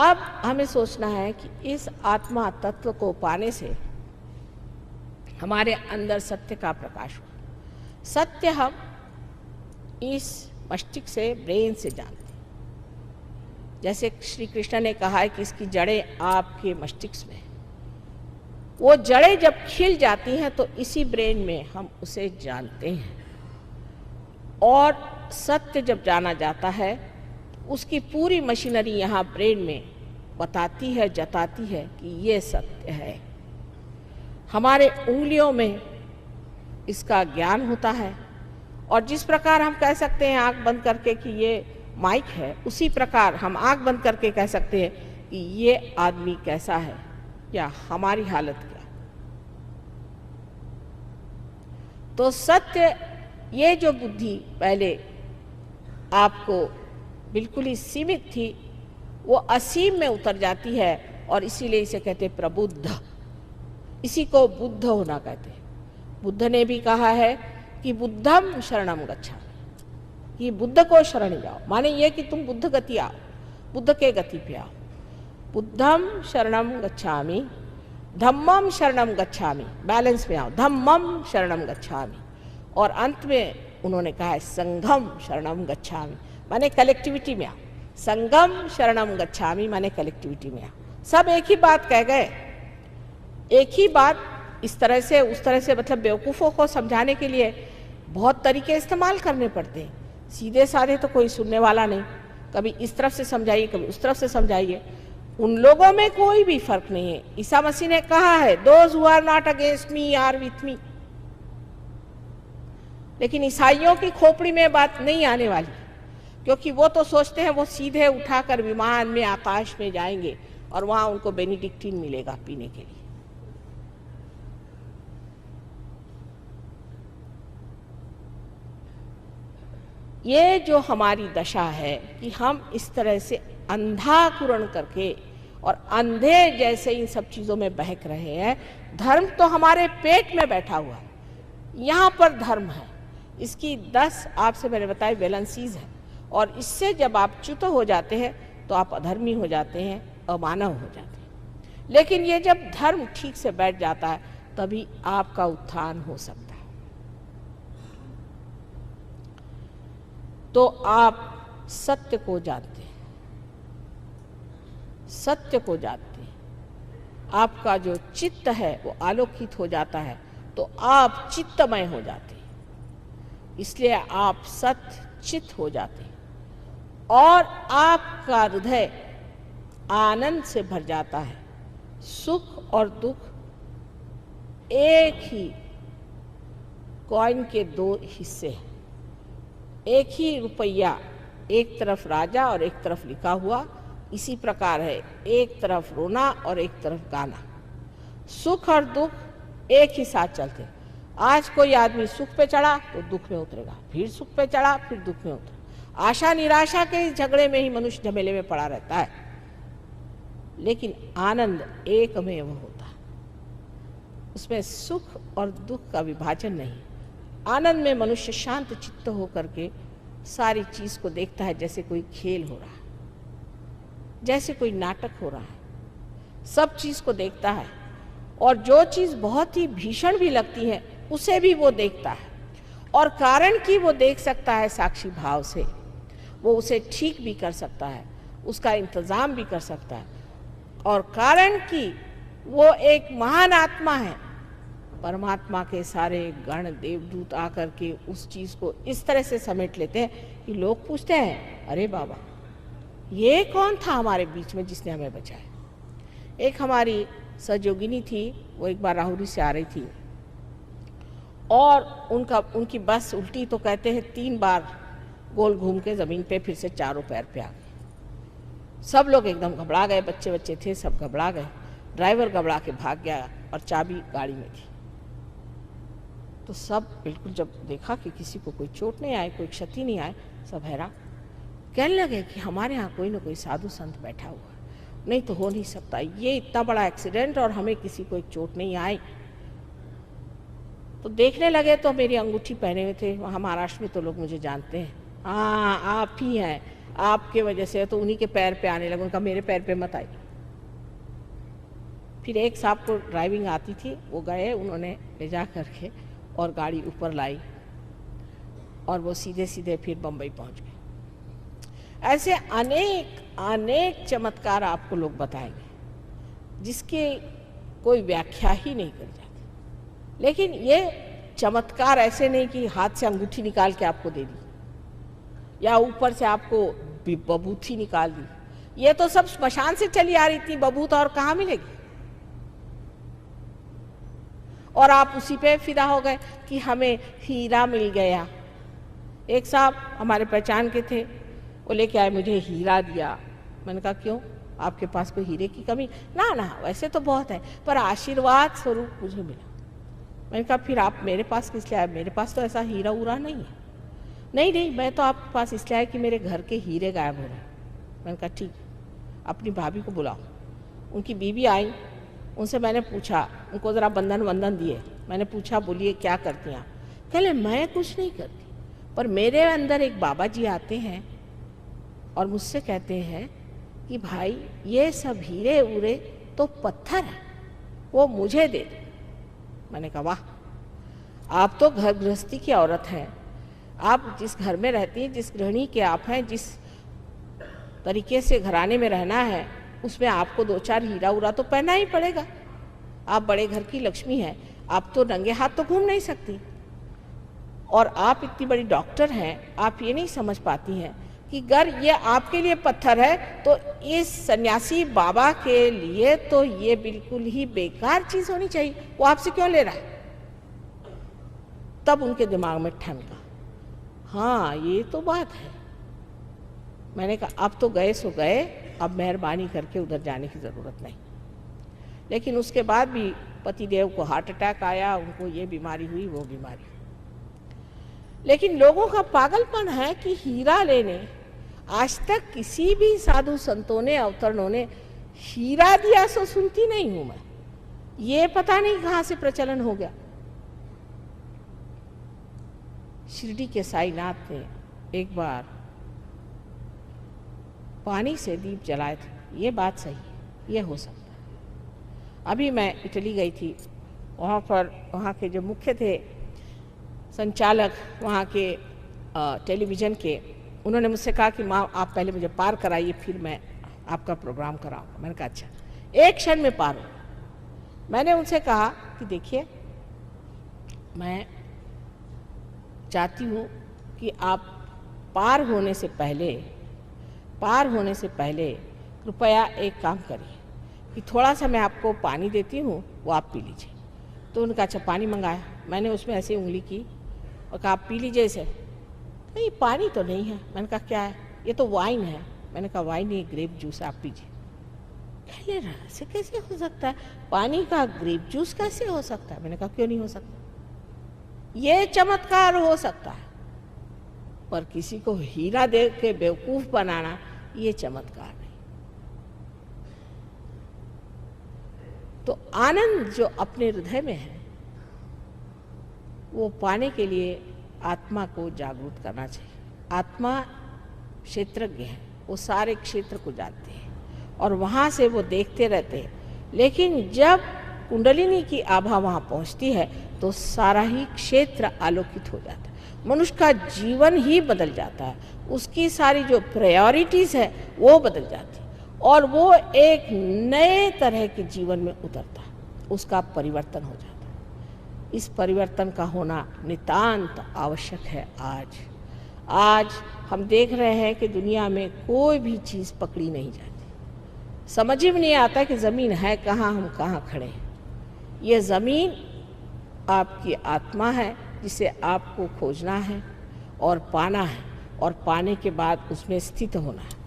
अब हमें सोचना है कि इस आत्मा तत्व को पाने से हमारे अंदर सत्य का प्रकाश हुआ। सत्य हम इस मस्तिष्क से, ब्रेन से जानते हैं। जैसे श्री कृष्ण ने कहा है कि इसकी जड़ें आपके मस्तिष्क में, वो जड़ें जब खिल जाती हैं तो इसी ब्रेन में हम उसे जानते हैं। और सत्य जब जाना जाता है, उसकी पूरी मशीनरी यहाँ ब्रेन में बताती है, जताती है कि ये सत्य है। हमारे उंगलियों में इसका ज्ञान होता है, और जिस प्रकार हम कह सकते हैं आंख बंद करके कि ये माइक है, उसी प्रकार हम आंख बंद करके कह सकते हैं कि ये आदमी कैसा है या हमारी हालत क्या। तो सत्य, ये जो बुद्धि पहले आपको बिल्कुल ही सीमित थी, वो असीम में उतर जाती है, और इसीलिए इसे कहते प्रबुद्ध। इसी को बुद्ध होना कहते हैं। बुद्ध ने भी कहा है कि बुद्धम शरणम गच्छामि, कि बुद्ध को शरण जाओ, माने ये कि तुम बुद्ध गति आओ, बुद्ध के गति पे आओ। बुद्धम शरणम गच्छामि, धम्मम शरणम गच्छामि, बैलेंस में आओ, धम्मम शरणम गच्छामि। और अंत में उन्होंने कहा है संघम शरणम गच्छामि, माने कलेक्टिविटी में आओ। संगम शरणम गच्छामि माने कलेक्टिविटी में आओ। सब एक ही बात कह गए, एक ही बात, इस तरह से उस तरह से, मतलब बेवकूफ़ों को समझाने के लिए बहुत तरीके इस्तेमाल करने पड़ते हैं। सीधे साधे तो कोई सुनने वाला नहीं, कभी इस तरफ से समझाइए, कभी उस तरफ से समझाइए। उन लोगों में कोई भी फर्क नहीं है। ईसा मसीह ने कहा है, those who are not against me are with me. लेकिन ईसाइयों की खोपड़ी में बात नहीं आने वाली, क्योंकि वो तो सोचते हैं वो सीधे उठाकर विमान में आकाश में जाएंगे और वहां उनको बेनिडिक्टिन मिलेगा पीने के लिए। ये जो हमारी दशा है कि हम इस तरह से अंधाकुरण करके और अंधे जैसे इन सब चीज़ों में बहक रहे हैं। धर्म तो हमारे पेट में बैठा हुआ है, यहाँ पर धर्म है। इसकी 10 आपसे मैंने बताया वैलेंसीज है, और इससे जब आप च्युत हो जाते हैं तो आप अधर्मी हो जाते हैं, अमानव हो जाते हैं। लेकिन ये जब धर्म ठीक से बैठ जाता है तभी आपका उत्थान हो सकता है। तो आप सत्य को जानते हैं, सत्य को जानते हैं, आपका जो चित्त है वो आलोकित हो जाता है, तो आप चित्तमय हो जाते हैं। इसलिए आप सत्य चित्त हो जाते हैं, और आपका हृदय आनंद से भर जाता है। सुख और दुख एक ही कॉइन के 2 हिस्से हैं। एक ही रुपया, एक तरफ राजा और एक तरफ लिखा हुआ। इसी प्रकार है, एक तरफ रोना और एक तरफ गाना। सुख और दुख एक ही साथ चलते। आज कोई आदमी सुख पे चढ़ा तो दुख में उतरेगा, फिर सुख पे चढ़ा फिर दुख में उतरेगा। आशा निराशा के इस झगड़े में ही मनुष्य झमेले में पड़ा रहता है। लेकिन आनंद एकमेव होता है, उसमें सुख और दुख का विभाजन नहीं। आनंद में मनुष्य शांत चित्त होकर के सारी चीज को देखता है, जैसे कोई खेल हो रहा है, जैसे कोई नाटक हो रहा है। सब चीज को देखता है, और जो चीज बहुत ही भीषण भी लगती है उसे भी वो देखता है। और कारण कि वो देख सकता है साक्षी भाव से, वो उसे ठीक भी कर सकता है, उसका इंतजाम भी कर सकता है। और कारण कि वो एक महान आत्मा है, परमात्मा के सारे गण देवदूत आकर के उस चीज को इस तरह से समेट लेते हैं कि लोग पूछते हैं, अरे बाबा ये कौन था हमारे बीच में जिसने हमें बचाया। एक हमारी सहयोगिनी थी, वो एक बार राहुरी से आ रही थी, और उनकी बस उल्टी तो कहते हैं 3 बार गोल घूम के ज़मीन पे फिर से चारों पैर पे आ गई। सब लोग एकदम घबरा गए, बच्चे बच्चे थे सब घबरा गए। ड्राइवर घबरा के भाग गया और चाबी गाड़ी में थी। तो सब बिल्कुल जब देखा कि किसी को कोई चोट नहीं आए, कोई क्षति नहीं आए, सब हैरान। कहने लगे कि हमारे यहाँ कोई ना कोई साधु संत बैठा हुआ है, नहीं तो हो नहीं सकता, ये इतना बड़ा एक्सीडेंट और हमें किसी को चोट नहीं आई। तो देखने लगे तो मेरी अंगूठी पहने हुए थे। वहाँ महाराष्ट्र में तो लोग मुझे जानते हैं, हाँ आप ही हैं, आपके वजह से तो उन्हीं के पैर पे आने लगा। उनका मेरे पैर पे मत आई। फिर एक साहब को ड्राइविंग आती थी, वो गए, उन्होंने ले जा करके और गाड़ी ऊपर लाई और वो सीधे सीधे फिर बम्बई पहुंच गए। ऐसे अनेक अनेक चमत्कार आपको लोग बताएंगे जिसके कोई व्याख्या ही नहीं कर जाती। लेकिन ये चमत्कार ऐसे नहीं कि हाथ से अंगूठी निकाल के आपको दे दी या ऊपर से आपको बबूथी निकाल दी। ये तो सब स्मशान से चली आ रही थी बबूत, और कहाँ मिलेगी? और आप उसी पे फिदा हो गए कि हमें हीरा मिल गया। एक साहब हमारे पहचान के थे, वो लेके आए, मुझे हीरा दिया। मैंने कहा क्यों, आपके पास कोई हीरे की कमी? ना ना, वैसे तो बहुत है, पर आशीर्वाद स्वरूप मुझे मिला। मैंने कहा फिर आप मेरे पास किस लिए आए? मेरे पास तो ऐसा हीरा उरा नहीं है। नहीं नहीं, मैं तो आपके पास इसलिए आया कि मेरे घर के हीरे गायब हो रहे हैं। मैंने कहा ठीक, अपनी भाभी को बुलाओ। उनकी बीवी आई, उनसे मैंने पूछा, उनको ज़रा बंधन वंदन दिए। मैंने पूछा बोलिए क्या करती हैं आप? कहले मैं कुछ नहीं करती, पर मेरे अंदर एक बाबा जी आते हैं और मुझसे कहते हैं कि भाई ये सब हीरे उरे तो पत्थर है, वो मुझे दे दो। मैंने कहा वाह, आप तो घर गृहस्थी की औरत हैं। आप जिस घर में रहती हैं, जिस गृहिणी के आप हैं, जिस तरीके से घराने में रहना है, उसमें आपको दो चार हीरा उरा तो पहनना ही पड़ेगा। आप बड़े घर की लक्ष्मी हैं, आप तो नंगे हाथ तो घूम नहीं सकती। और आप इतनी बड़ी डॉक्टर हैं, आप ये नहीं समझ पाती हैं कि अगर ये आपके लिए पत्थर है तो इस सन्यासी बाबा के लिए तो ये बिल्कुल ही बेकार चीज होनी चाहिए। वो आपसे क्यों ले रहा है? तब उनके दिमाग में ठनका, हाँ ये तो बात है। मैंने कहा अब तो गए सो गए, अब मेहरबानी करके उधर जाने की ज़रूरत नहीं। लेकिन उसके बाद भी पतिदेव को हार्ट अटैक आया, उनको ये बीमारी हुई, वो बीमारी। लेकिन लोगों का पागलपन है कि हीरा लेने, आज तक किसी भी साधु संतों ने, अवतरणों ने हीरा दिया सो सुनती नहीं हूं मैं। ये पता नहीं कहां से प्रचलन हो गया। शिरडी के साईनाथ ने एक बार पानी से दीप जलाए थे। ये बात सही है, ये हो सकता है। अभी मैं इटली गई थी, वहाँ पर वहाँ के जो मुख्य थे संचालक वहाँ के टेलीविज़न के, उन्होंने मुझसे कहा कि माँ आप पहले मुझे पार कराइए, फिर मैं आपका प्रोग्राम कराऊँ। मैंने कहा अच्छा, एक क्षण में पार हो। मैंने उनसे कहा कि देखिए मैं चाहती हूँ कि आप पार होने से पहले कृपया एक काम करिए कि थोड़ा सा मैं आपको पानी देती हूँ, वो आप पी लीजिए। तो उन्होंने कहा अच्छा पानी मंगाया। मैंने उसमें ऐसे उंगली की और कहा आप पी लीजिए इसे। नहीं पानी तो नहीं है। मैंने कहा क्या है? ये तो वाइन है। मैंने कहा वाइन नहीं, ग्रेप जूस है, आप पीजिए। कहने रहा ऐसे कैसे हो सकता है, पानी का ग्रेप जूस कैसे हो सकता है? मैंने कहा क्यों नहीं हो सकता, ये चमत्कार हो सकता है, पर किसी को हीरा दे के बेवकूफ बनाना ये चमत्कार नहीं। तो आनंद जो अपने हृदय में है वो पाने के लिए आत्मा को जागरूक करना चाहिए। आत्मा क्षेत्रज्ञ है, वो सारे क्षेत्र को जानते हैं और वहाँ से वो देखते रहते हैं। लेकिन जब कुंडलिनी की आभा वहाँ पहुँचती है तो सारा ही क्षेत्र आलोकित हो जाता है, मनुष्य का जीवन ही बदल जाता है, उसकी सारी जो प्रायोरिटीज़ है वो बदल जाती है और वो एक नए तरह के जीवन में उतरता है, उसका परिवर्तन हो जाता है। इस परिवर्तन का होना नितांत आवश्यक है। आज हम देख रहे हैं कि दुनिया में कोई भी चीज़ पकड़ी नहीं जाती, समझ ही नहीं आता कि ज़मीन है कहाँ, हम कहाँ खड़े हैं। ये ज़मीन आपकी आत्मा है जिसे आपको खोजना है और पाना है, और पाने के बाद उसमें स्थित होना है।